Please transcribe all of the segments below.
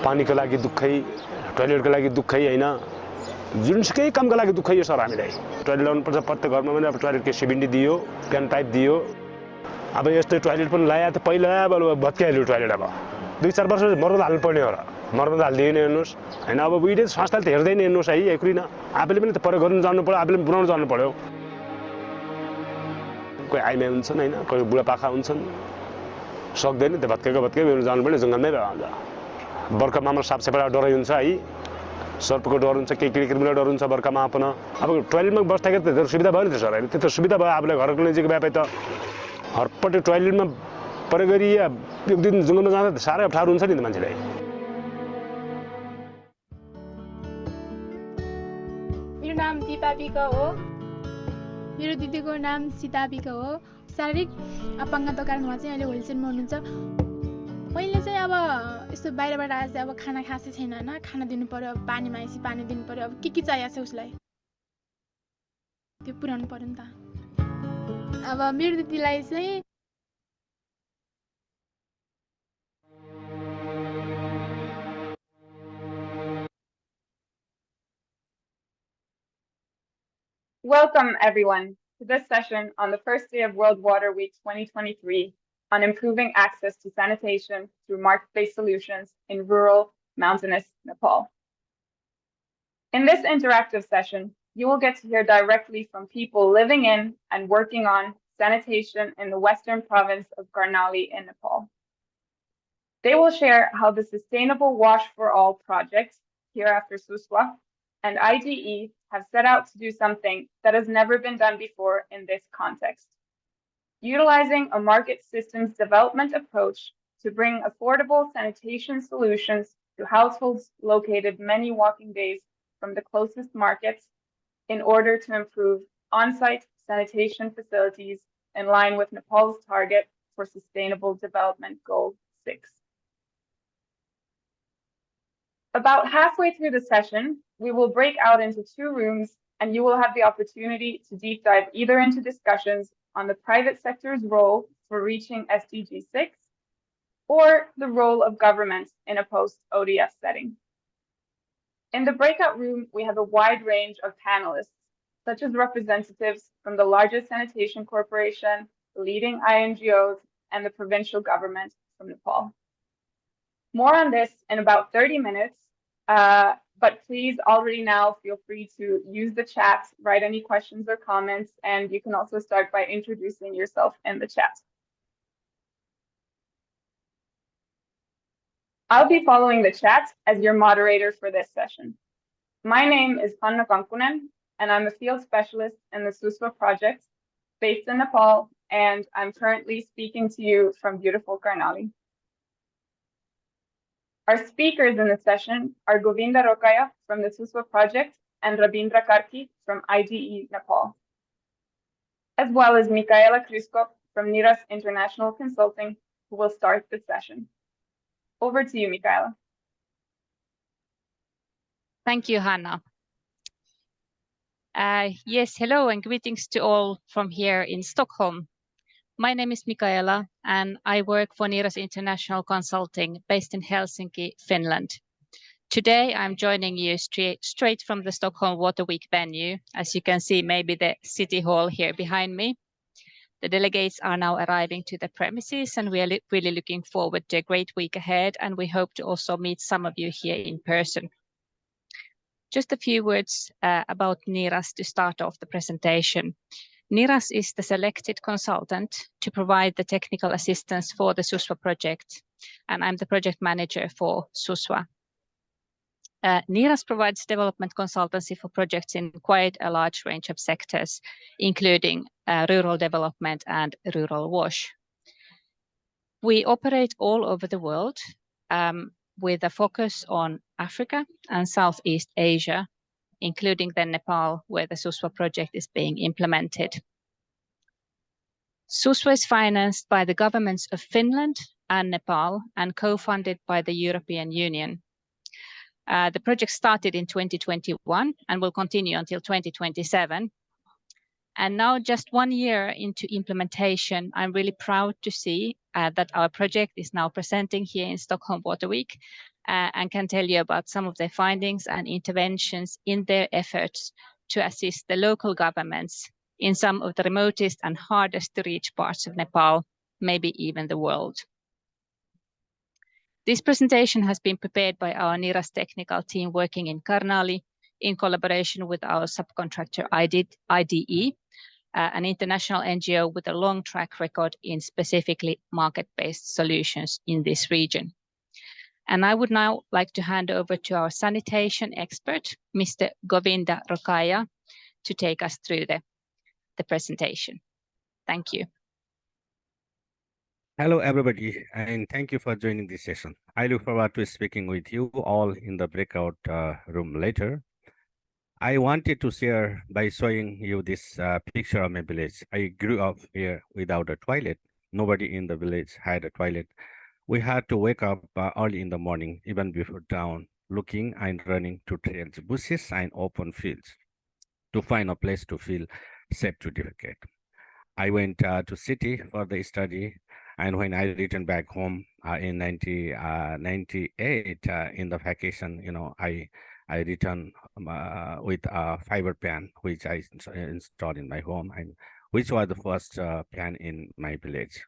पानीको लागि दुःखै टोयलेटको लागि दुःखै हैन जुनसुकै कामको लागि दुःखै यो सर हामीलाई टोयलेट लाउनुपर्छ प्रत्येक घरमा पनि अब टोयलेटको सिबिन्डी दियो क्यान पाइप दियो अब यस्तो टोयलेट पनि लाया त पहिला अब भत्काइहाल्यो टोयलेट अब 2-4 वर्ष मर्मत हाल्नु पर्ने हो र मर्मत हाल्दिएन हेर्नुहोस् हैन अब उहिले संस्थाले त हेर्दैन हेर्नुहोस् है एकुरिन आफैले पनि त प्रयोग गर्नु जानु पर्यो आफैले पनि बनाउनु जानु पर्यो कोही आइमाई हुन्छन् हैन कोही बुढापाखा हुन्छन् सक्दैन त भत्केको जानु पर्ने जङ्गलमै भन्छ बर्खामा हाम्रो सापसेपा डरै हुन्छ है सर्पको डर हुन्छ केही किराकिरालाई डर हुन्छ बर्खामा पनि अब टोयलेटमा बस्दाखेरि त धेरै सुविधा भयो नि त सर अहिले त्यो त सुविधा भयो आफूलाई घरको नजिक भए त हरपट्टि टोयलेटमा प्रयोग गरी एक दिन जङ्गलमा जाँदा त साह्रै अप्ठ्यारो हुन्छ नि त मान्छेलाई मेरो नाम दिपाविका हो मेरो दिदीको नाम सीताविका हो शारीरिक अपाङ्गताको कारण उहाँ चाहिँ अहिले होलसेलमा हुनुहुन्छ मैले चाहिँ अब यस्तो बाहिरबाट आएपछि अब खाना खासै छैन हैन खाना दिनु पर्यो अब पानी मागेपछि पानी दिनु पर्यो अब के चाहिएको छ उसलाई त्यो पुर्याउनु पर्यो नि त अब मेरो दिदीलाई चाहिँ Welcome everyone to this session on the first day of World Water Week 2023 on improving access to sanitation through market-based solutions in rural, mountainous Nepal. In this interactive session, you will get to hear directly from people living in and working on sanitation in the western province of Karnali in Nepal. They will share how the Sustainable Wash for All project, hereafter SUSWA, and IDE have set out to do something that has never been done before in this context, utilizing a market systems development approach to bring affordable sanitation solutions to households located many walking days from the closest markets in order to improve on-site sanitation facilities in line with Nepal's target for Sustainable Development Goal 6. About halfway through the session, we will break out into 2 rooms and you will have the opportunity to deep dive either into discussions on the private sector's role for reaching SDG 6 or the role of government in a post-ODS setting. In the breakout room, we have a wide range of panelists, such as representatives from the largest sanitation corporation, leading INGOs, and the provincial government from Nepal. More on this in about 30 minutes, but please already now feel free to use the chat, write any questions or comments, and you can also start by introducing yourself in the chat. I'll be following the chat as your moderator for this session. My name is Panna Kankunen, and I'm a field specialist in the SUSWA project based in Nepal, and I'm currently speaking to you from beautiful Karnali. Our speakers in the session are Govinda Rokaya from the SUSWA project and Rabindra Karki from IDE Nepal, as well as Michaela Kryskop from NIRAS International Consulting, who will start the session. Over to you, Michaela. Thank you, Hannah. Yes, hello and greetings to all from here in Stockholm. My name is Michaela and I work for NIRAS International Consulting based in Helsinki, Finland. Today I'm joining you straight from the Stockholm Water Week venue. As you can see, maybe the city hall here behind me. The delegates are now arriving to the premises and we are really looking forward to a great week ahead, and we hope to also meet some of you here in person. Just a few words about NIRAS to start off the presentation. NIRAS is the selected consultant to provide the technical assistance for the SUSWA project, and I'm the project manager for SUSWA. NIRAS provides development consultancy for projects in quite a large range of sectors, including rural development and rural wash. We operate all over the world with a focus on Africa and Southeast Asia, including the Nepal, where the SUSWA project is being implemented. SUSWA is financed by the governments of Finland and Nepal and co-funded by the European Union. The project started in 2021 and will continue until 2027. And now, just 1 year into implementation, I'm really proud to see that our project is now presenting here in Stockholm Water Week and can tell you about some of their findings and interventions in their efforts to assist the local governments in some of the remotest and hardest to reach parts of Nepal, maybe even the world. This presentation has been prepared by our NIRAS technical team working in Karnali in collaboration with our subcontractor IDE, an international NGO with a long track record in specifically market-based solutions in this region. And I would now like to hand over to our sanitation expert, Mr. Govinda Rokaya, to take us through the presentation. Thank you. Hello, everybody, and thank you for joining this session. I look forward to speaking with you all in the breakout room later. I wanted to share by showing you this picture of my village. I grew up here without a toilet. Nobody in the village had a toilet. We had to wake up early in the morning, even before dawn, looking and running to trails, bushes, and open fields to find a place to feel safe to defecate. I went to city for the study, and when I returned back home in 1998 in the vacation, I returned with a fiber pan, which I installed in my home, and which was the first pan in my village.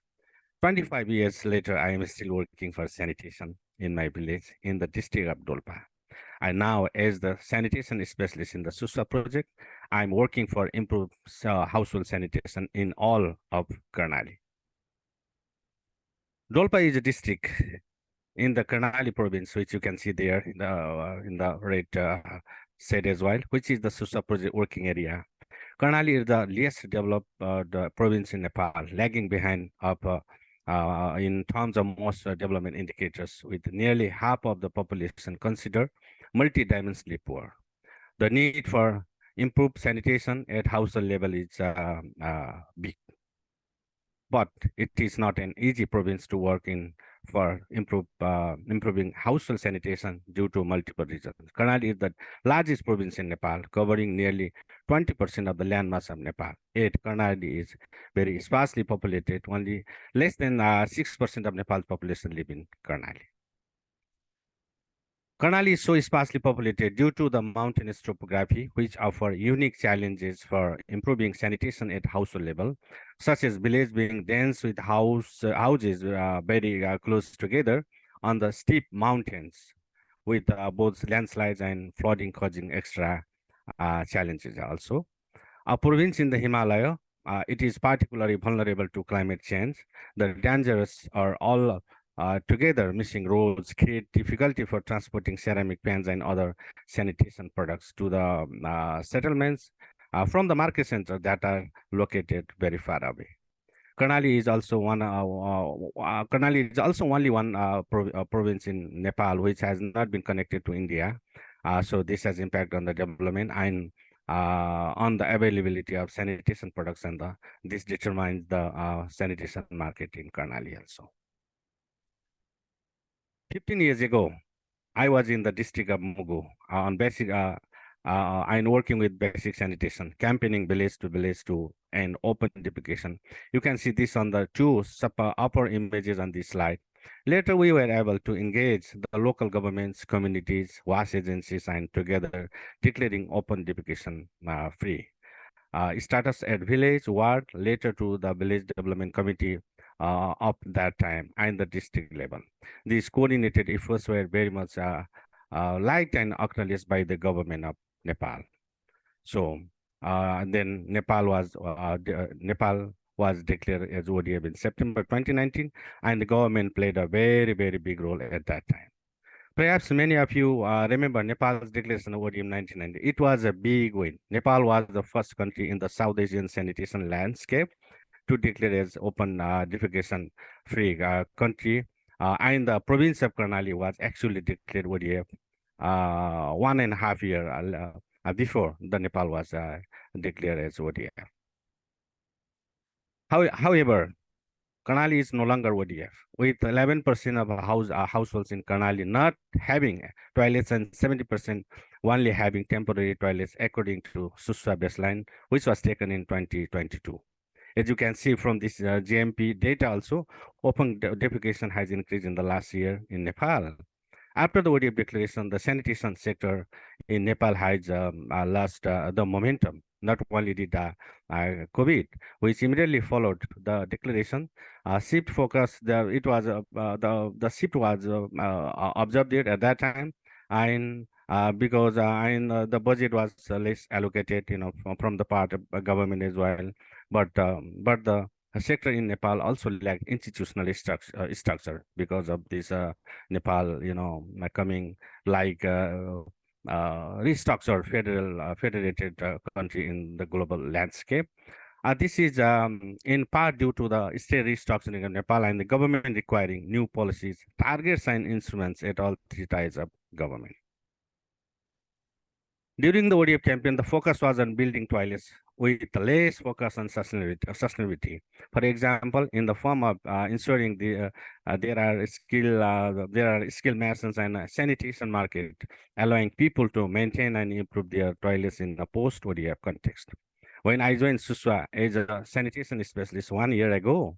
25 years later, I am still working for sanitation in my village in the district of Dolpa. And now, as the sanitation specialist in the SUSWA project, I'm working for improved household sanitation in all of Karnali. Dolpa is a district in the Karnali province, which you can see there in the red shade as well, which is the SUSWA project working area. Karnali is the least developed the province in Nepal, lagging behind in terms of most development indicators, with nearly half of the population considered multidimensionally poor. The need for improved sanitation at household level is big. But it is not an easy province to work in for improving household sanitation due to multiple reasons. Karnali is the largest province in Nepal, covering nearly 20% of the landmass of Nepal. Yet Karnali is very sparsely populated. Only less than 6% of Nepal's population live in Karnali. Karnali is so sparsely populated due to the mountainous topography, which offer unique challenges for improving sanitation at household level, such as village being dense with houses very close together on the steep mountains, with both landslides and flooding causing extra challenges also. A province in the Himalaya, it is particularly vulnerable to climate change. The dangers are all together missing roads create difficulty for transporting ceramic pans and other sanitation products to the settlements from the market center that are located very far away. Karnali is also only one province in Nepal which has not been connected to India. So this has impact on the development and on the availability of sanitation products, and this determines the sanitation market in Karnali also. 15 years ago, I was in the district of Mugu on basic and working with basic sanitation, campaigning village to and open defecation. You can see this on the two upper images on this slide. Later, we were able to engage the local governments, communities, wash agencies, and together declaring open defecation free. Status at village, ward, later to the village development committee of that time and the district level. These coordinated efforts were very much liked and acknowledged by the government of Nepal. So then Nepal was declared as ODF in September 2019, and the government played a very, very big role at that time. Perhaps many of you remember Nepal's declaration of ODM in 1990. It was a big win. Nepal was the first country in the South Asian sanitation landscape to declare as open defecation free country. And the province of Karnali was actually declared ODF 1.5 years before the Nepal was declared as ODF. However, Karnali is no longer ODF, with 11% of households in Karnali not having toilets and 70% only having temporary toilets according to SUSWA baseline, which was taken in 2022. As you can see from this GMP data also, open defecation has increased in the last year in Nepal. After the ODF declaration, the sanitation sector in Nepal has lost the momentum. Not only did COVID, which immediately followed the declaration, shift focus. The shift was observed it at that time, and because the budget was less allocated, from the part of government as well. But the sector in Nepal also lacked institutional structure because of this Nepal, coming like restructured federated country in the global landscape. This is in part due to the state restructuring of Nepal and the government requiring new policies, targets, and instruments at all three tiers of government. During the ODF campaign, the focus was on building toilets with less focus on sustainability. For example, in the form of ensuring there are skilled masons and a sanitation market, allowing people to maintain and improve their toilets in the post-ODF context. When I joined SUSWA as a sanitation specialist 1 year ago,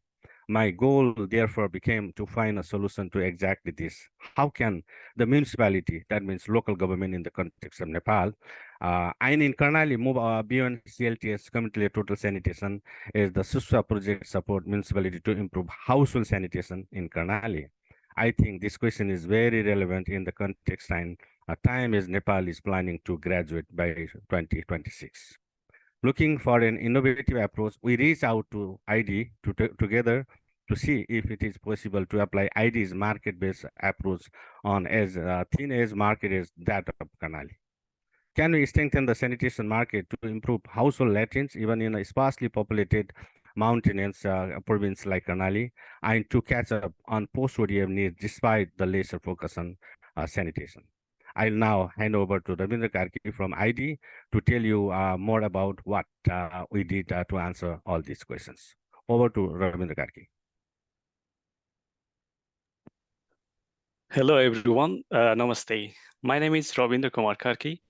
my goal therefore became to find a solution to exactly this. How can the municipality, that means local government in the context of Nepal, and in Karnali move beyond CLTS, community total sanitation, is the SUSWA project support municipality to improve household sanitation in Karnali? I think this question is very relevant in the context and time as Nepal is planning to graduate by 2026. Looking for an innovative approach, we reach out to ID together to see if it is possible to apply ID's market-based approach on as thin as market as that of Karnali. Can we strengthen the sanitation market to improve household latrines even in a sparsely populated mountainous province like Karnali, and to catch up on post-ODM needs despite the lesser focus on sanitation? I'll now hand over to Ravindra Karki from ID to tell you more about what we did to answer all these questions. Over to Ravindra Karki. Hello, everyone. Namaste. My name is Ravindra Kumar Karki.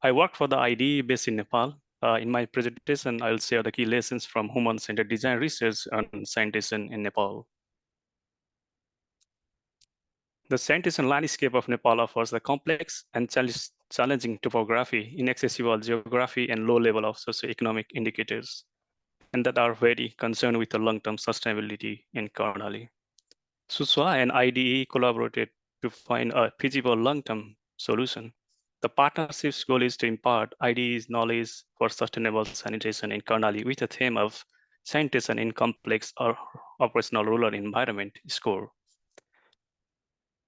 I work for the ID based in Nepal. In my presentation, I'll share the key lessons from human-centered design research on sanitation in Nepal. The sanitation landscape of Nepal offers a complex and challenging topography, inaccessible geography, and low level of socioeconomic indicators, and that are very concerned with the long-term sustainability in Karnali. SUSWA and IDE collaborated to find a feasible long-term solution. The partnership's goal is to impart IDE's knowledge for sustainable sanitation in Karnali with a theme of sanitation in complex or operational rural environment score.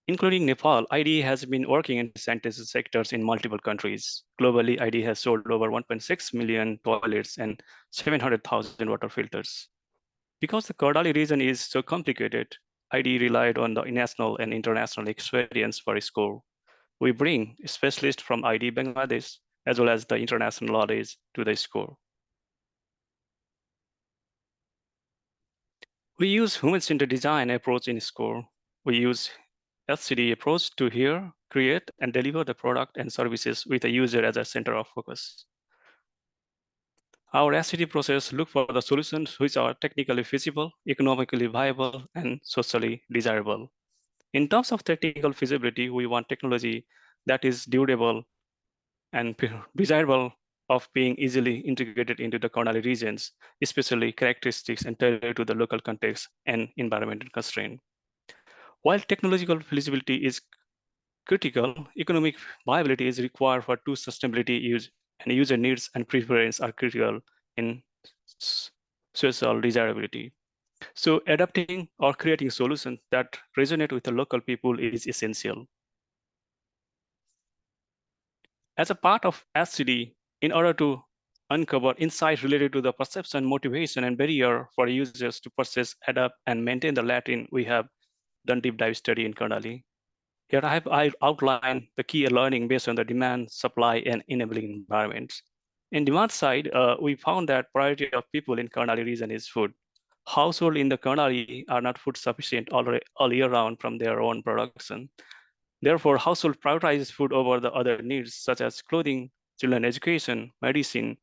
Including Nepal, IDE has been working in sanitation sectors in multiple countries. Globally, IDE has sold over 1.6 million toilets and 700,000 water filters. Because the Karnali region is so complicated, IDE relied on the national and international experience for its score. We bring specialists from IDE Bangladesh as well as the international knowledge to the score. We use human-centered design approach in score. We use SCD approach to hear, create, and deliver the product and services with the user as a center of focus. Our SCD process look for the solutions which are technically feasible, economically viable, and socially desirable. In terms of technical feasibility, we want technology that is durable and desirable of being easily integrated into the Karnali regions, especially characteristics and tailored to the local context and environmental constraint. While technological feasibility is critical, economic viability is required for true sustainability use, and user needs and preference are critical in social desirability. So adapting or creating solutions that resonate with the local people is essential. As a part of SCD, in order to uncover insights related to the perception, motivation, and barrier for users to purchase, adapt, and maintain the latrine, we have done deep dive study in Karnali. Here I've outlined the key learning based on the demand, supply, and enabling environments. In demand side, we found that priority of people in Karnali region is food. Households in the Karnali are not food sufficient all year round from their own production. Therefore, household prioritizes food over the other needs such as clothing, children education, medicine.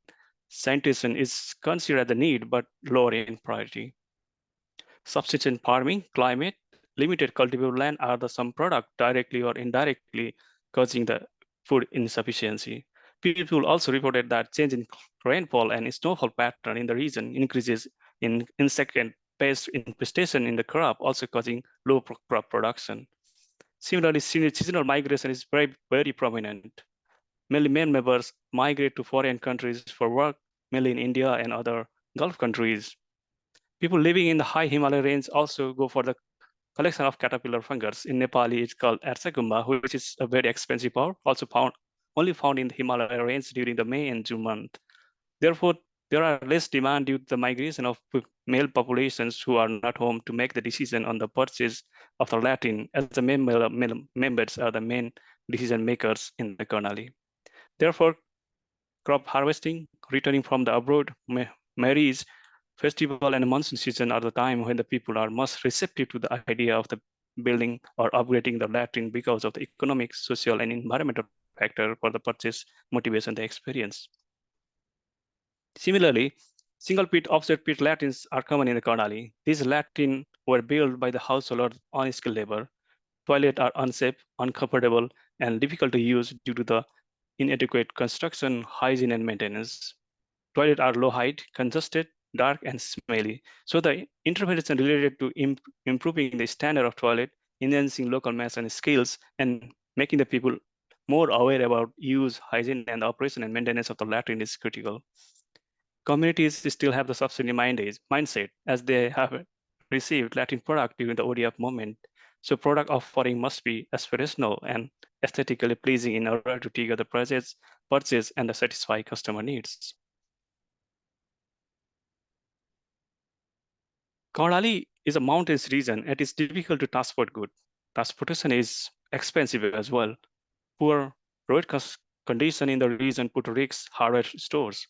Sanitation is considered the need but lower in priority. Subsistence farming, climate, limited cultivable land are the some product directly or indirectly causing the food insufficiency. People also reported that change in rainfall and snowfall pattern in the region increases in insect and pest infestation in the crop, also causing low crop production. Similarly, seasonal migration is very prominent. Mainly men members migrate to foreign countries for work, mainly in India and other Gulf countries. People living in the high Himalaya range also go for the collection of caterpillar fungus. In Nepali, it's called Ersagumba, which is a very expensive powder, also only found in the Himalaya range during the May and June month. Therefore, there are less demand due to the migration of male populations who are not home to make the decision on the purchase of the latrine, as the members are the main decision makers in the Karnali. Therefore, crop harvesting, returning from the abroad, marriage, festival, and monsoon season are the time when the people are most receptive to the idea of the building or upgrading the latrine because of the economic, social, and environmental factor for the purchase motivation they experience. Similarly, single pit offset pit latrines are common in the Karnali. These latrines were built by the household or unskilled labor. Toilets are unsafe, uncomfortable, and difficult to use due to the inadequate construction, hygiene, and maintenance. Toilets are low height, congested, dark, and smelly. So the intervention related to improving the standard of toilet, enhancing local maintenance skills, and making the people more aware about use, hygiene, and the operation and maintenance of the latrine is critical. Communities still have the subsidy mindset as they have received latrine product during the ODF moment. So product offering must be aspirational and aesthetically pleasing in order to trigger the purchase and satisfy customer needs. Karnali is a mountainous region. It is difficult to transport goods. Transportation is expensive as well. Poor road condition in the region put risks hardware stores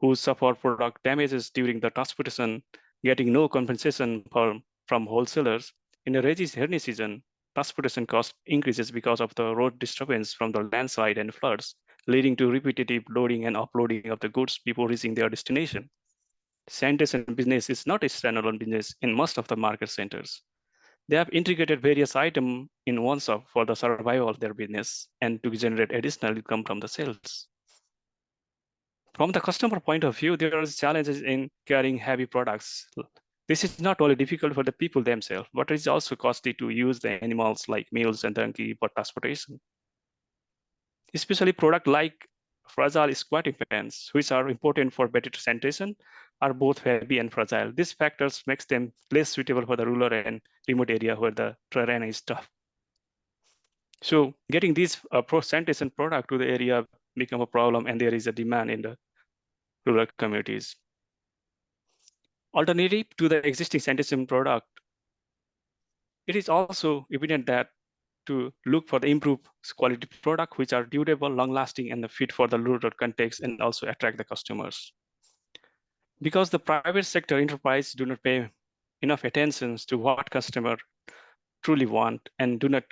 who suffer product damages during the transportation, getting no compensation from wholesalers. In the rainy season, transportation cost increases because of the road disturbance from the landslide and floods, leading to repetitive loading and uploading of the goods before reaching their destination. Sanitation business is not a standalone business in most of the market centers. They have integrated various items in one shop for the survival of their business and to generate additional income from the sales. From the customer point of view, there are challenges in carrying heavy products. This is not only difficult for the people themselves, but it is also costly to use the animals like mules and donkey for transportation. Especially products like fragile squatting fans, which are important for better sanitation, are both heavy and fragile. These factors makes them less suitable for the rural and remote area where the terrain is tough. So getting these sanitation product to the area become a problem, and there is a demand in the rural communities. Alternative to the existing sanitation product, it is also evident that to look for the improved quality product which are durable, long-lasting, and fit for the rural context, and also attract the customers. Because the private sector enterprise do not pay enough attention to what customer truly want and do not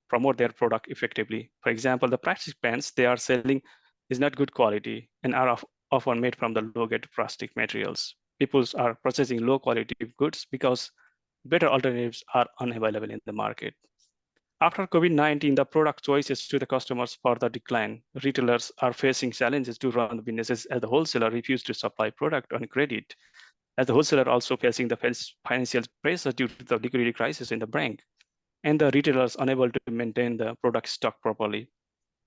promote their product effectively. For example, the plastic pants they are selling is not good quality and are often made from the low-grade plastic materials. People are purchasing low-quality goods because better alternatives are unavailable in the market. After COVID-19, the product choices to the customers further decline. Retailers are facing challenges to run the businesses as the wholesaler refused to supply product on credit, as the wholesaler also facing the financial pressure due to the liquidity crisis in the bank, and the retailers unable to maintain the product stock properly.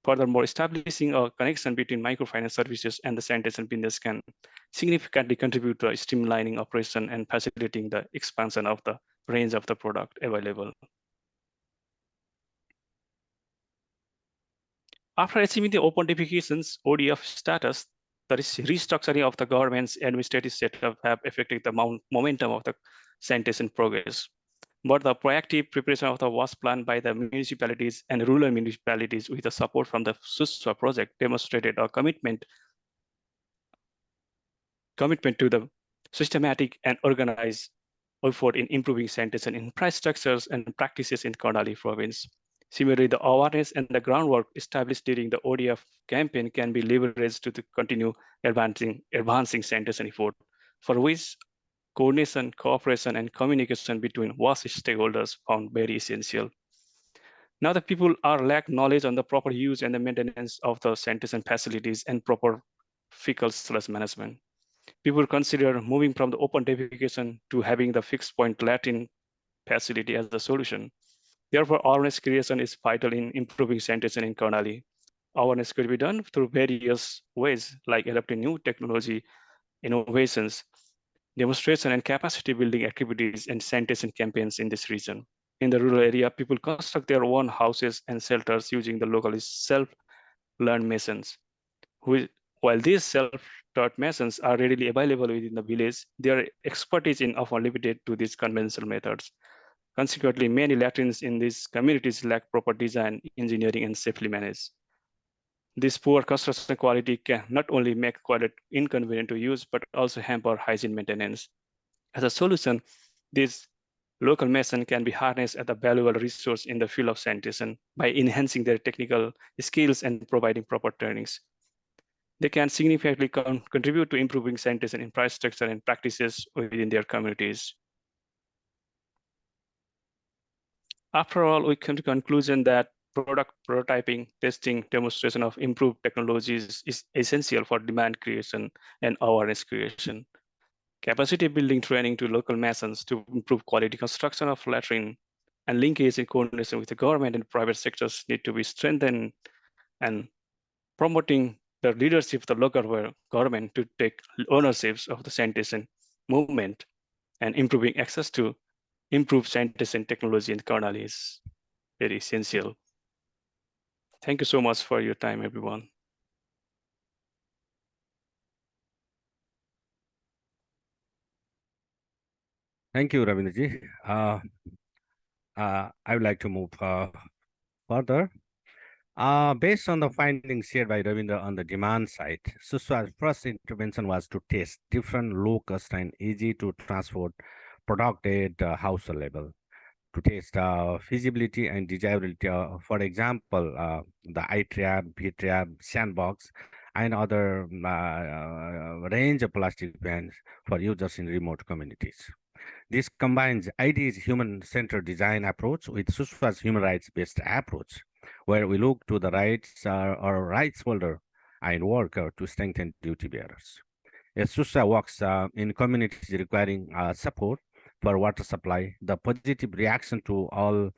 Furthermore, establishing a connection between microfinance services and the sanitation business can significantly contribute to streamlining operation and facilitating the expansion of the range of the product available. After achieving the open defecations ODF status, the restructuring of the government's administrative setup have affected the momentum of the sanitation progress. But the proactive preparation of the wash plan by the municipalities and rural municipalities with the support from the SUSWA project demonstrated a commitment to the systematic and organized effort in improving sanitation infrastructures and practices in Karnali province. Similarly, the awareness and the groundwork established during the ODF campaign can be leveraged to continue advancing sanitation effort, for which coordination, cooperation, and communication between WAS stakeholders found very essential. Now the people are lack knowledge on the proper use and the maintenance of the sanitation facilities and proper fecal sludge management. People consider moving from the open defecation to having the fixed point latrine facility as the solution. Therefore, awareness creation is vital in improving sanitation in Karnali. Awareness could be done through various ways, like adopting new technology, innovations, demonstration and capacity building activities, and sanitation campaigns in this region. In the rural area, people construct their own houses and shelters using the locally self-learned masons. While these self-taught masons are readily available within the village, their expertise is often limited to these conventional methods. Consequently, many latrines in these communities lack proper design, engineering, and safely managed. This poor construction quality can not only make toilet inconvenient to use, but also hamper hygiene maintenance. As a solution, this local mason can be harnessed as a valuable resource in the field of sanitation by enhancing their technical skills and providing proper trainings. They can significantly contribute to improving sanitation infrastructure and practices within their communities. After all, we come to the conclusion that product prototyping, testing, demonstration of improved technologies is essential for demand creation and awareness creation. Capacity building training to local masons to improve quality construction of latrine and linkage in coordination with the government and private sectors need to be strengthened, and promoting the leadership of the local government to take ownership of the sanitation movement and improving access to improved sanitation technology in Karnali is very essential. Thank you so much for your time, everyone. Thank you, Ravinderji. I would like to move further. Based on the findings shared by Ravinder on the demand side, SUSWA's first intervention was to test different low-cost and easy to transport product at household level to test feasibility and desirability. For example, the iTrap, VTrap, Sandbox, and other range of plastic bans for users in remote communities. This combines ID's human-centered design approach with SUSWA's human rights-based approach, where we look to the rights or rights holder and worker to strengthen duty bearers. As SUSWA works in communities requiring support for water supply, the positive reaction to all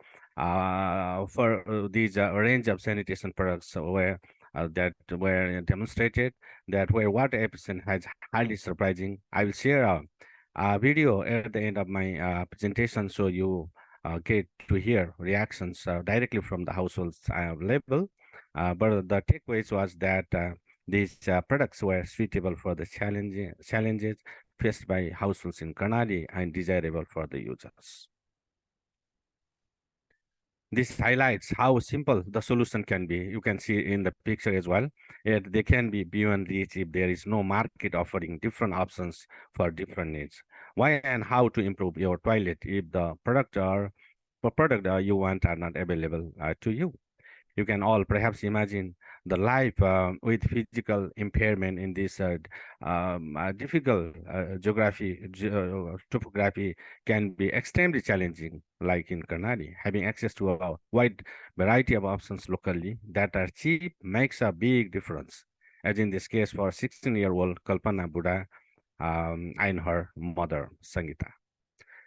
for these range of sanitation products that were demonstrated, that where water efficient has highly surprising. I will share a video at the end of my presentation so you get to hear reactions directly from the households level. But the takeaways was that these products were suitable for the challenges faced by households in Karnali and desirable for the users. This highlights how simple the solution can be. You can see in the picture as well. They can be beyond reach if there is no market offering different options for different needs. Why and how to improve your toilet if the product you want are not available to you. You can all perhaps imagine the life with physical impairment in this difficult topography can be extremely challenging, like in Karnali. Having access to a wide variety of options locally that are cheap makes a big difference, as in this case for 16-year-old Kalpana Buddha and her mother, Sangita.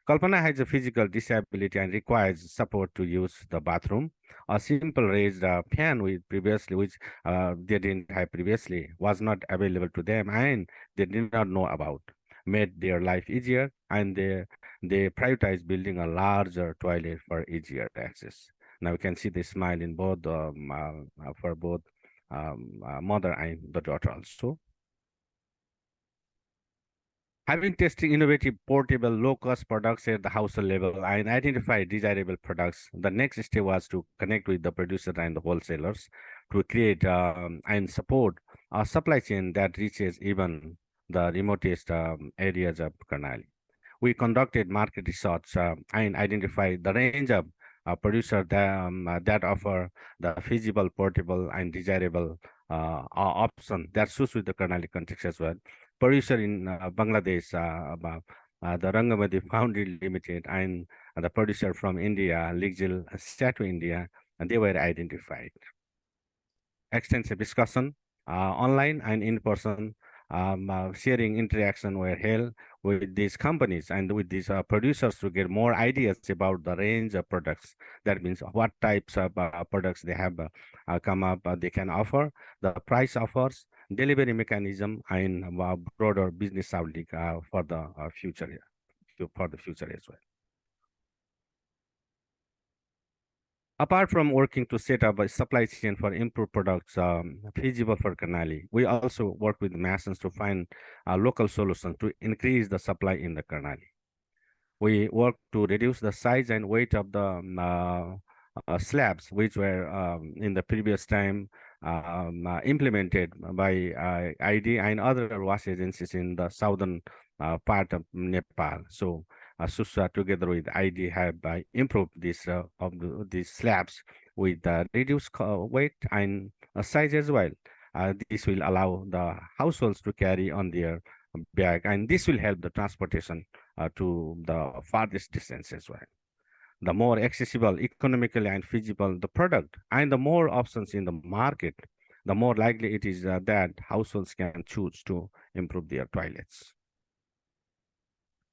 Kalpana has a physical disability and requires support to use the bathroom. A simple raised fan which they didn't have previously was not available to them and they did not know about, made their life easier, and they prioritized building a larger toilet for easier access. Now you can see the smile in both for both mother and the daughter also. Having tested innovative, portable, low-cost products at the household level and identify desirable products, the next step was to connect with the producers and the wholesalers to create and support a supply chain that reaches even the remotest areas of Karnali. We conducted market research and identified the range of producers that offer the feasible, portable, and desirable option that suits with the Karnali context as well. Producer in Bangladesh, the Rangamati Foundry Limited, and the producer from India, Ligzil Statue India, and they were identified. Extensive discussion, online and in person, sharing interaction were held with these companies and with these producers to get more ideas about the range of products. That means what types of products they have come up, they can offer, the price offers, delivery mechanism, and broader business outlook for the future, for the future as well. Apart from working to set up a supply chain for improved products feasible for Karnali, we also work with masons to find a local solution to increase the supply in the Karnali. We work to reduce the size and weight of the slabs, which were in the previous time implemented by ID and other wash agencies in the southern part of Nepal. So SUSWA together with ID have improved this these slabs with reduced weight and size as well. This will allow the households to carry on their bag, and this will help the transportation to the farthest distance as well. The more accessible, economically and feasible the product, and the more options in the market, the more likely it is that households can choose to improve their toilets.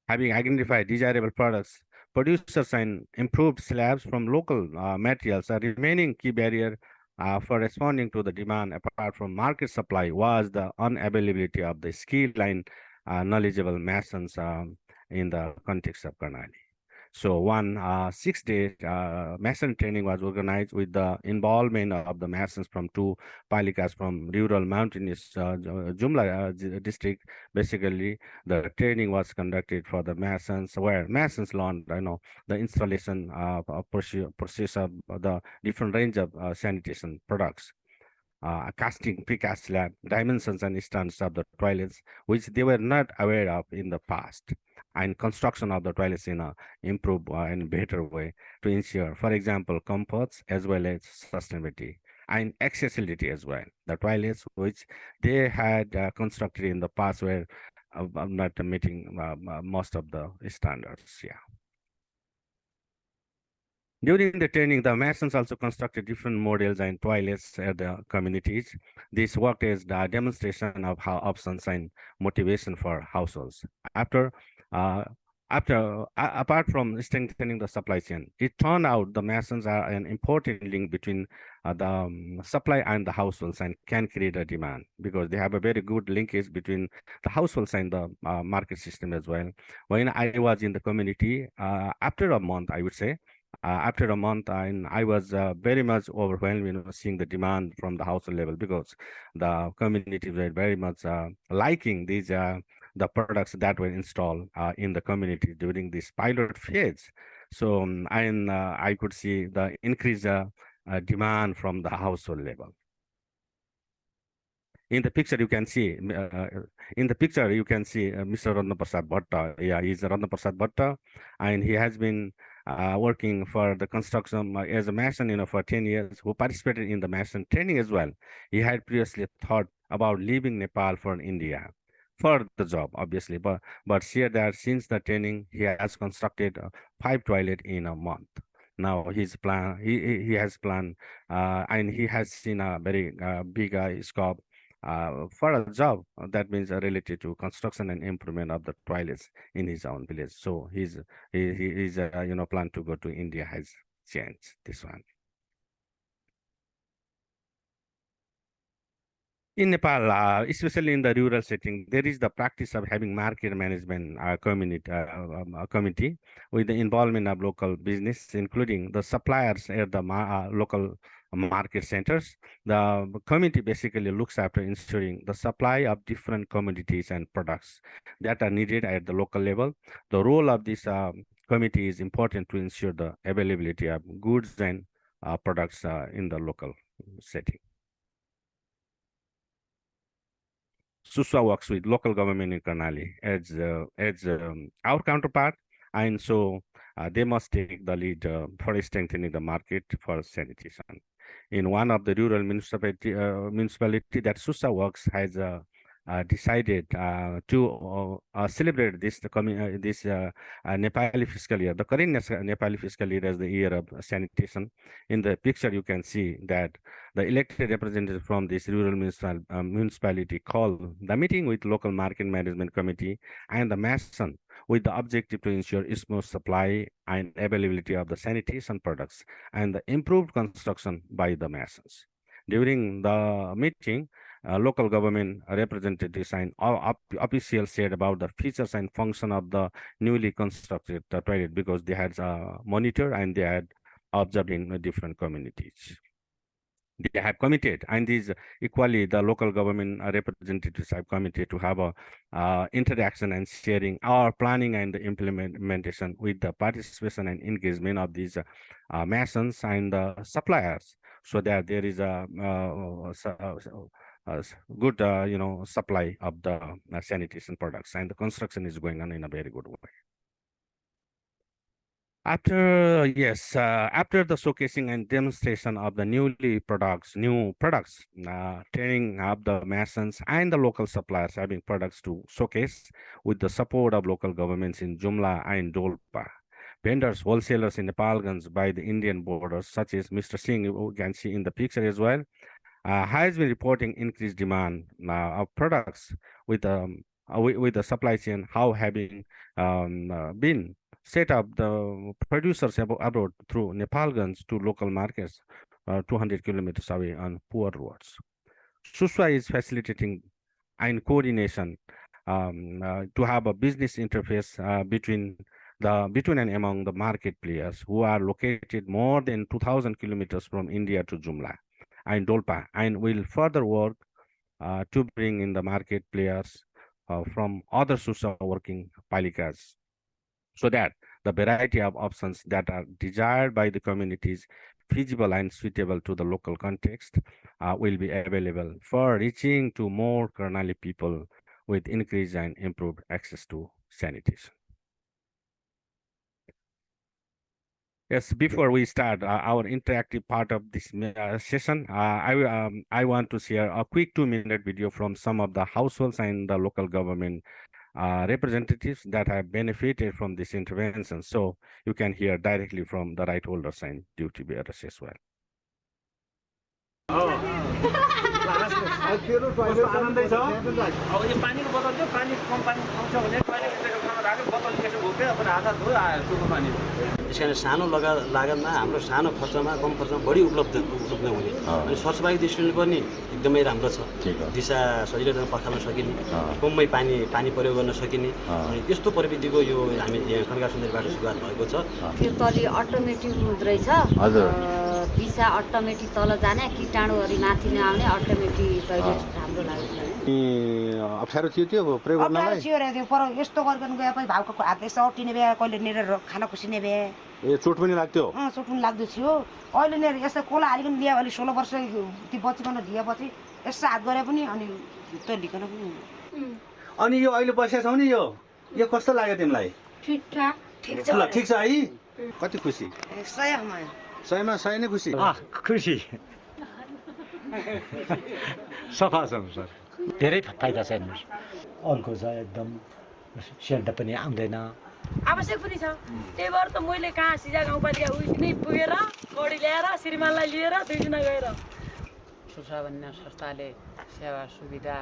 Having identified desirable products, producers and improved slabs from local materials are remaining key barrier for responding to the demand. Apart from market supply was the unavailability of the skilled and knowledgeable masons in the context of Karnali. So one 6-day mason training was organized with the involvement of the masons from 2 palikas from rural mountainous Jumla district. Basically, the training was conducted for the masons, where masons learned, the installation process of the different range of sanitation products. Casting, precast slab, dimensions and standards of the toilets, which they were not aware of in the past, and construction of the toilets in a improved and better way to ensure, for example, comforts as well as sustainability and accessibility as well. The toilets which they had constructed in the past were not meeting most of the standards. Yeah. During the training, the masons also constructed different models and toilets at the communities. This worked as the demonstration of how options and motivation for households. Apart from strengthening the supply chain, it turned out the masons are an important link between the supply and the households and can create a demand, because they have a very good linkage between the households and the market system as well. When I was in the community, after a month, I would say, after a month, I was very much overwhelmed, seeing the demand from the household level, because the community were very much liking these the products that were installed in the community during this pilot phase. So I could see the increased demand from the household level. In the picture, you can see Mr. Ratna Prasad Bhatta. Yeah, he's Ratna Prasad Bhatta, and he has been working for the construction as a mason, for 10 years, who participated in the mason training as well. He had previously thought about leaving Nepal for India for the job, obviously, but shared that since the training, he has constructed 5 toilets in a month. Now his plan, he has planned, and he has seen a very big scope for a job that means related to construction and improvement of the toilets in his own village. So he's plan to go to India has changed this one. In Nepal, especially in the rural setting, there is the practice of having market management committee with the involvement of local business, including the suppliers at the local market centers. The committee basically looks after ensuring the supply of different commodities and products that are needed at the local level. The role of this committee is important to ensure the availability of goods and products in the local setting. SUSWA works with local government in Karnali as our counterpart, and so they must take the lead for strengthening the market for sanitation. In one of the rural municipality that SUSWA works has decided to celebrate this Nepali fiscal year, the current Nepali fiscal year, as the year of sanitation. In the picture, you can see that the elected representative from this rural municipality called the meeting with local market management committee and the mason with the objective to ensure smooth supply and availability of the sanitation products and the improved construction by the masons. During the meeting, local government representatives and officials said about the features and function of the newly constructed toilet, because they had monitored and they had observed in different communities. They have committed, and these equally the local government representatives have committed to have a interaction and sharing our planning and implementation with the participation and engagement of these masons and suppliers, so that there is a good supply of the sanitation products, and the construction is going on in a very good way. After the showcasing and demonstration of the new products, training of the masons and the local suppliers having products to showcase with the support of local governments in Jumla and Dolpa. Vendors, wholesalers in Nepalganj by the Indian borders, such as Mr. Singh, you can see in the picture as well, has been reporting increased demand of products with the supply chain, how having been set up the producers abroad through Nepalganj to local markets 200 kilometers away on poor roads. SUSWA is facilitating and coordination to have a business interface between and among the market players who are located more than 2,000 kilometers from India to Jumla and Dolpa, and will further work to bring in the market players from other SUSWA working palikas, so that the variety of options that are desired by the communities, feasible and suitable to the local context, will be available for reaching to more Karnali people with increased and improved access to sanitation. Yes, before we start our interactive part of this session, I want to share a quick 2-minute video from some of the households and the local government representatives that have benefited from this intervention. So you can hear directly from the right holders and duty bearers as well. त्यसकारण सानो लागतमा हाम्रो सानो खर्चमा कम खर्चमा बढी उपलब्ध हुने अनि स्वच्छताको दृष्टिले पनि एकदमै राम्रो छ। दिशा सजिलैसँग पखाल्न सकिने, कममै पानी प्रयोग गर्न सकिने अनि यस्तो प्रविधिको यो हामी यहाँ कन्का सुन्दरीबाट सुरुवात भएको छ। त्यो तली अटोमेटिक हुँदै रहेछ। हजुर, दिशा अटोमेटिक तल जाने, कीटाणुहरु माथि नआउने अटोमेटिक टोयलेट राम्रो लाग्यो। अप्ठ्यारो थियो त्यो प्रयोग गर्नलाई? अप्ठ्यारो थियो रे त्यो, पर यस्तो गरिकन गएपछि भाउको हात यसो अटिने भए, कहिले नेर खाना खुसिने भए। ए चोट पनि लाग्थ्यो? चोट पनि लाग्दै थियो। अहिले नेर यसो कोला हालिकन ल्या, अलि 16 वर्ष ती बच्चिकन दिएपछि यसो हात गरे पनि अनि भित्र ढिकन पनि। अनि यो अहिले बसेका छौ नि, यो कस्तो लाग्यो तिमीलाई? ठीक ठाक। ठीक छ। ल ठीक छ है। कति खुसी? 100 मा। 100 मा 100 नै खुसी? खुसी। सफा छ सर। धेरै फाइदा छ हेर्नुस्। अर्को छ एकदम सेन्ट पनि आउँदैन। आवश्यक पनि छ। त्यही भएर त मैले कहाँ सिजा गाउँपालिका उइनै पुगेर कडी ल्याएर श्रीमानलाई लिएर 2 जना गएर सुस्वा भन्ने संस्थाले सेवा सुविधा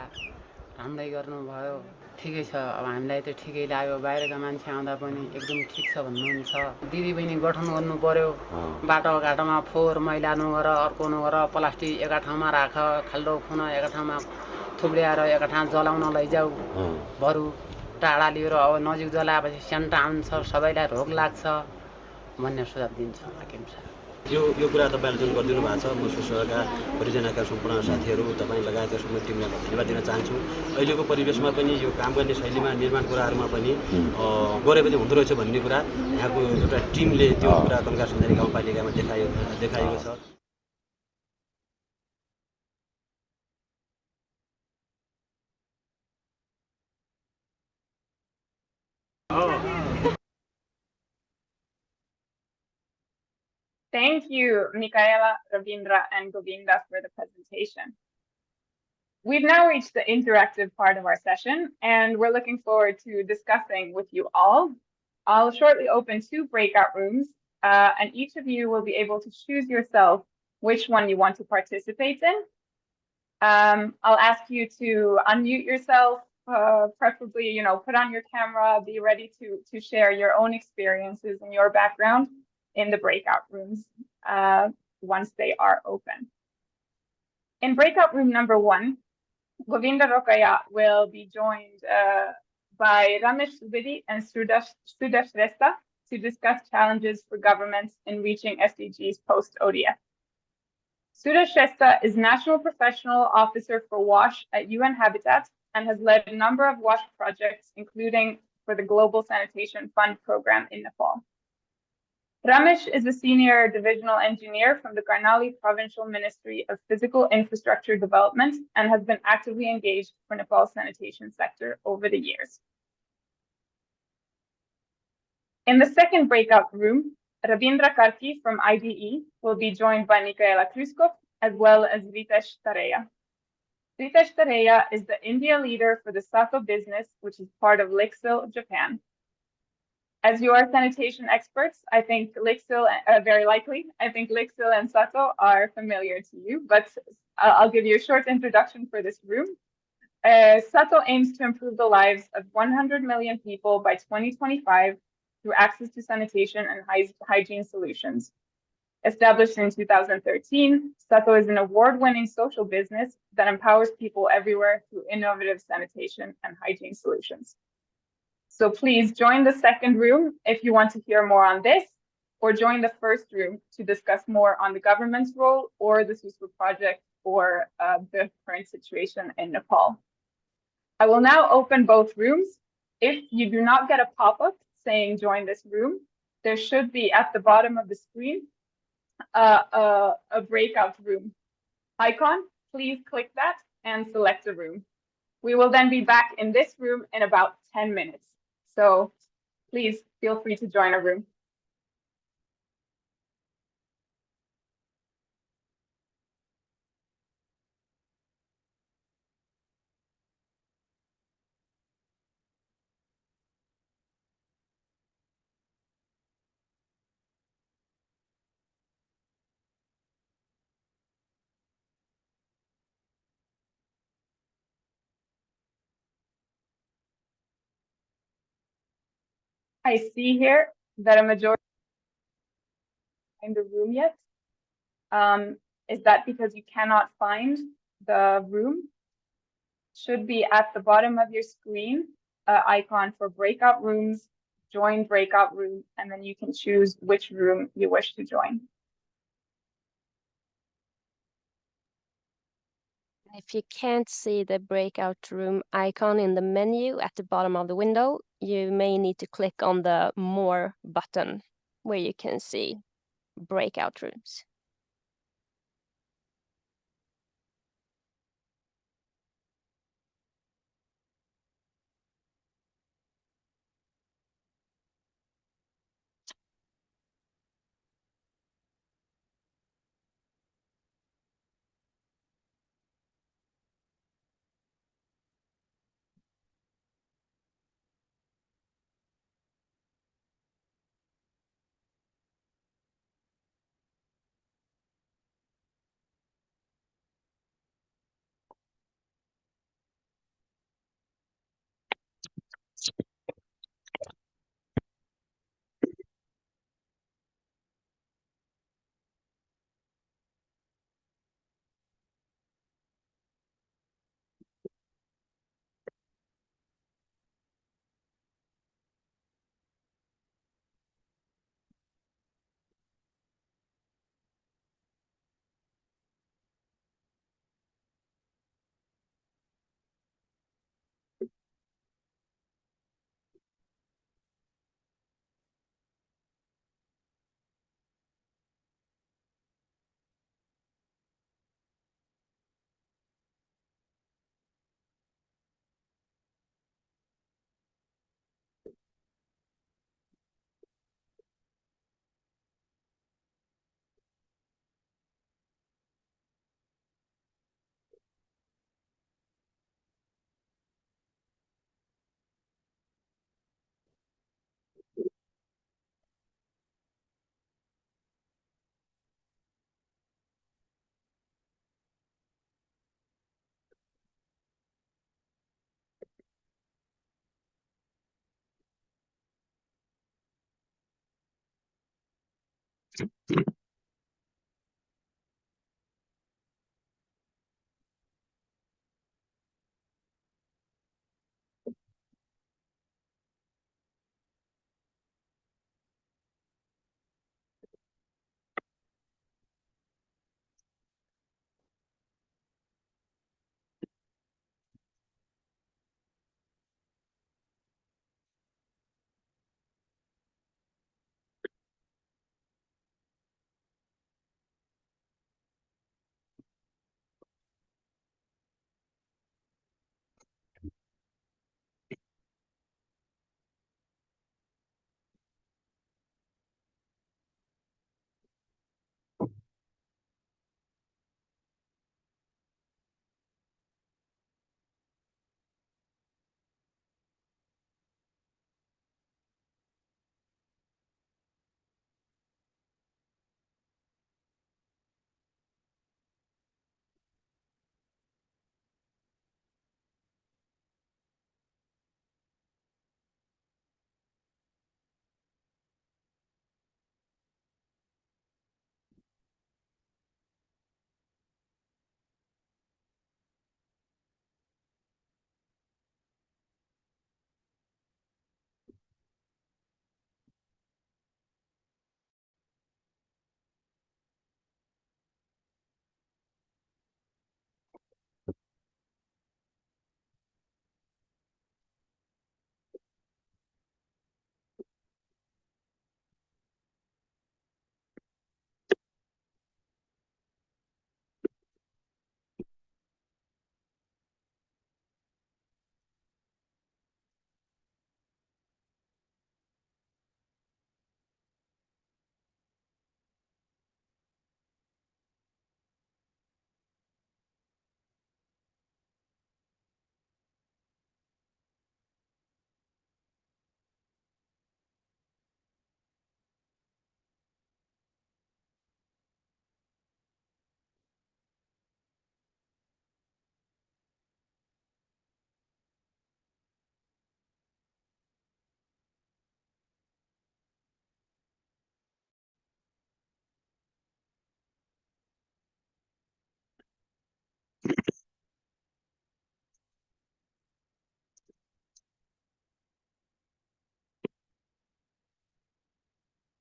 राम्रै गर्नुभयो। ठिकै छ, अब हामीलाई त ठिकै लाग्यो। बाहिरका मान्छे आउँदा पनि एकदम ठिक छ भन्नुहुन्छ। दिदी बहिनी गठन गर्नु पर्यो। बाटोघाटोमा फोहोर मैला नगर, अर्को नगर, प्लास्टिक एका ठाउँमा राख, खाल्डो खुन एका ठाउँमा थुब्ल्याएर एका ठाउँ जलाउन लैजाऊ। बरु टाढा लिएर अब नजिक जलाएपछि सेन्ट आउँछ, सबैलाई रोग लाग्छ भन्ने सुझाव दिन्छु। यो कुरा तपाईहरुले जुन गरिदिनु भएको छ, म सुस्वाका परियोजनाका सम्पूर्ण साथीहरु तपाई लगायतका सम्पूर्ण टिमलाई धन्यवाद दिन चाहन्छु। अहिलेको परिवेशमा पनि यो काम गर्ने शैलीमा निर्माण कुराहरुमा पनि गरेपछि हुँदो रहेछ भन्ने कुरा यहाँको एउटा टिमले त्यो कुरा कन्का सुन्दरी गाउँपालिकामा देखाएको छ। Thank you, Michaela, Ravindra, and Govinda for the presentation. We've now reached the interactive part of our session, and we're looking forward to discussing with you all. I'll shortly open 2 breakout rooms, and each of you will be able to choose yourself which one you want to participate in. I'll ask you to unmute yourself, preferably, put on your camera, be ready to share your own experiences and your background in the breakout rooms once they are open. In breakout room number 1, Govinda Rokaya will be joined by Ramesh Subedi and Sudha Shrestha to discuss challenges for governments in reaching SDGs post-ODF. Sudha Shrestha is National Professional Officer for WASH at UN Habitat and has led a number of WASH projects, including for the Global Sanitation Fund program in Nepal. Ramesh is a Senior Divisional Engineer from the Karnali Provincial Ministry of Physical Infrastructure Development and has been actively engaged for Nepal's sanitation sector over the years. In the second breakout room, Rabindra Karki from IDE will be joined by Michaela Kryskov as well as Ritesh Tareya. Ritesh Tareya is the India leader for the Sato business, which is part of Lixil, Japan. As you are sanitation experts, I think Lixil, very likely, I think Lixil and Sato are familiar to you, but I'll give you a short introduction for this room. Sato aims to improve the lives of 100 million people by 2025 through access to sanitation and hygiene solutions. Established in 2013, Sato is an award-winning social business that empowers people everywhere through innovative sanitation and hygiene solutions. So please join the second room if you want to hear more on this, or join the first room to discuss more on the government's role or the SUSWA project or the current situation in Nepal. I will now open both rooms. If you do not get a pop-up saying join this room, there should be at the bottom of the screen a breakout room icon. Please click that and select a room. We will then be back in this room in about 10 minutes. So please feel free to join a room. I see here that a majority in the room yet. Is that because you cannot find the room? Should be at the bottom of your screen, icon for breakout rooms, join breakout room, and then you can choose which room you wish to join. If you can't see the breakout room icon in the menu at the bottom of the window, you may need to click on the More button where you can see breakout rooms.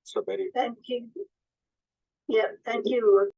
So very. Thank you. Yeah, thank you.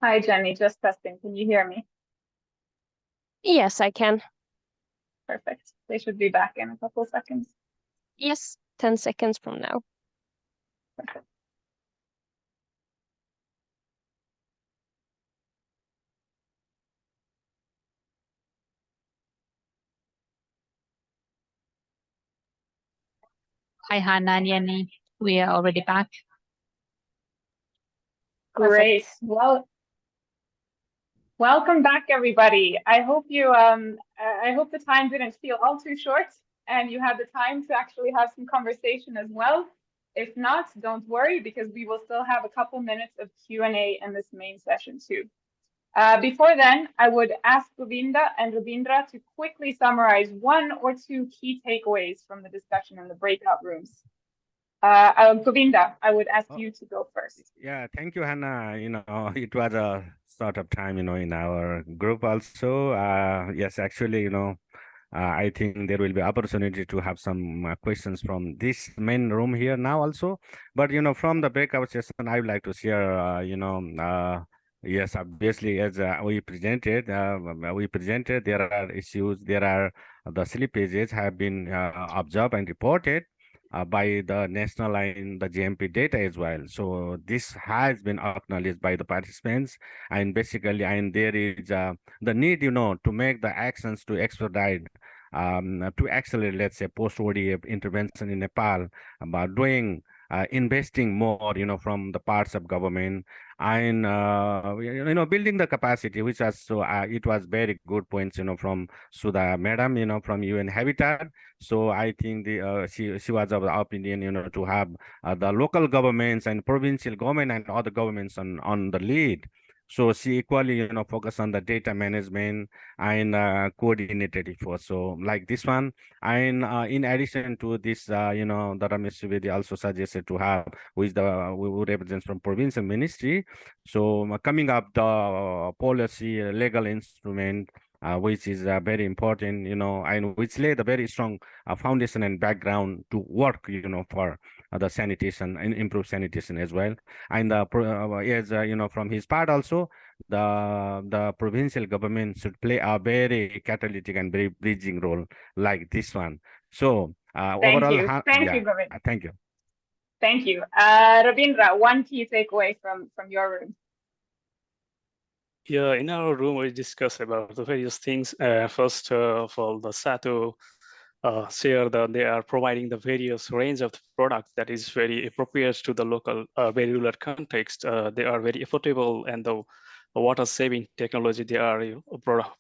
Hi, Jenny, just testing. Can you hear me? Yes, I can. Perfect. They should be back in a couple seconds. Yes, 10 seconds from now. Perfect. Hi, Hannah and Jenny. We are already back. Great. Well, welcome back, everybody. I hope you I hope the time didn't feel all too short and you had the time to actually have some conversation as well. If not, don't worry, because we will still have a couple minutes of Q&A in this main session too. Before then, I would ask Govinda and Rabindra to quickly summarize 1 or 2 key takeaways from the discussion in the breakout rooms. Govinda, I would ask you to go first. Yeah, thank you, Hannah. It was a sort of time, in our group also. Yes, actually, I think there will be opportunity to have some questions from this main room here now also. But, from the breakout session, I would like to share, yes, obviously, as we presented, there are issues, there are the slippages have been observed and reported by the national and the GMP data as well. So this has been acknowledged by the participants, and basically, and there is the need, to make the actions to expedite, to accelerate, let's say, post-ODA intervention in Nepal, about doing investing more, from the parts of government, and building the capacity, which was so it was very good points, from Sudha Madam, from UN Habitat. So I think she was of the opinion, to have the local governments and provincial government and other governments on the lead. So she equally, focus on the data management and coordinated efforts. So like this one, and in addition to this, the Ramesh Trivedi also suggested to have, who represents from provincial ministry. So coming up the policy legal instrument, which is very important, and which laid a very strong foundation and background to work, for the sanitation and improve sanitation as well. And from his part also, the provincial government should play a very catalytic and very bridging role like this one. So Thank overall, you. Thank you, Govinda. thank you. Thank you. Rabindra, 1 key takeaway from your room. Yeah, in our room, we discuss about the various things. First of all, the SATO share that they are providing the various range of the products that is very appropriate to the local, very rural context. They are very affordable, and the water-saving technology they are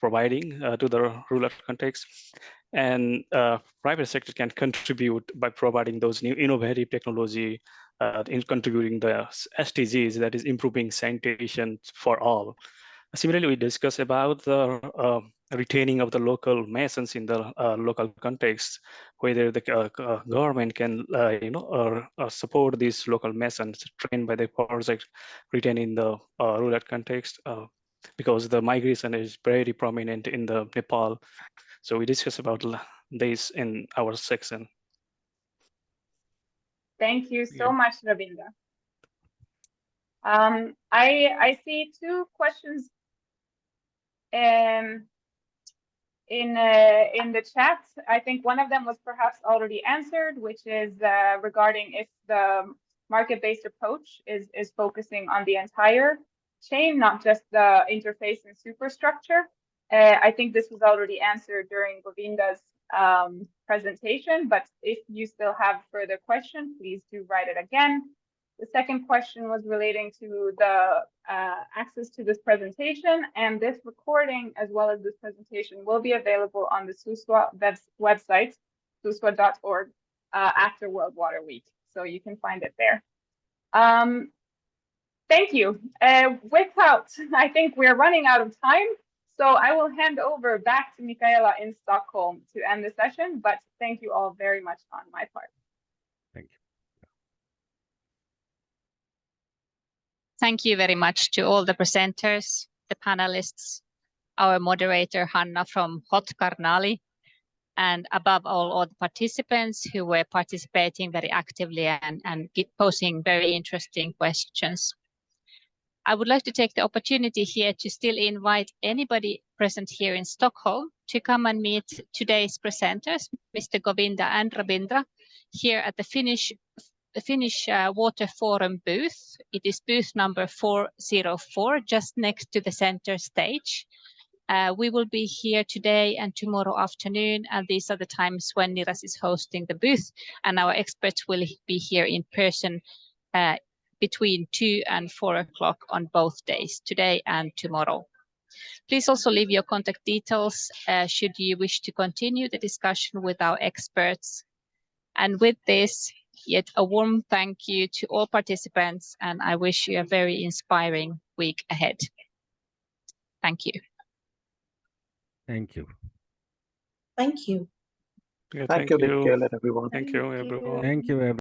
providing to the rural context. And private sector can contribute by providing those new innovative technology in contributing the SDGs, that is improving sanitation for all. Similarly, we discuss about the retaining of the local masons in the local context, whether the government can, support these local masons trained by the project retained in the rural context, because the migration is very prominent in the Nepal. So we discuss about this in our section. Thank you so much, Rabindra. I see 2 questions in the chat. I think one of them was perhaps already answered, which is regarding if the market-based approach is focusing on the entire chain, not just the interface and superstructure. I think this was already answered during Govinda's presentation, but if you still have further questions, please do write it again. The second question was relating to the access to this presentation, and this recording, as well as this presentation, will be available on the SUSWA website, suswa.org, after World Water Week. So you can find it there. Thank you. I think we're running out of time, so I will hand over back to Michaela in Stockholm to end the session, but thank you all very much on my part. Thank you. Thank you very much to all the presenters, the panelists, our moderator, Hanna from Hot Karnali, and above all the participants who were participating very actively and posing very interesting questions. I would like to take the opportunity here to still invite anybody present here in Stockholm to come and meet today's presenters, Mr. Govinda and Rabindra, here at the Finnish Water Forum booth. It is booth number 404, just next to the center stage. We will be here today and tomorrow afternoon, and these are the times when NIRAS is hosting the booth, and our experts will be here in person between 2 and 4 o'clock on both days, today and tomorrow. Please also leave your contact details should you wish to continue the discussion with our experts. And with this, yet a warm thank you to all participants, and I wish you a very inspiring week ahead. Thank you. Thank you. Thank you. Yeah, Thank you, Mikaela, everyone. Thank you, everyone. Thank you, everyone.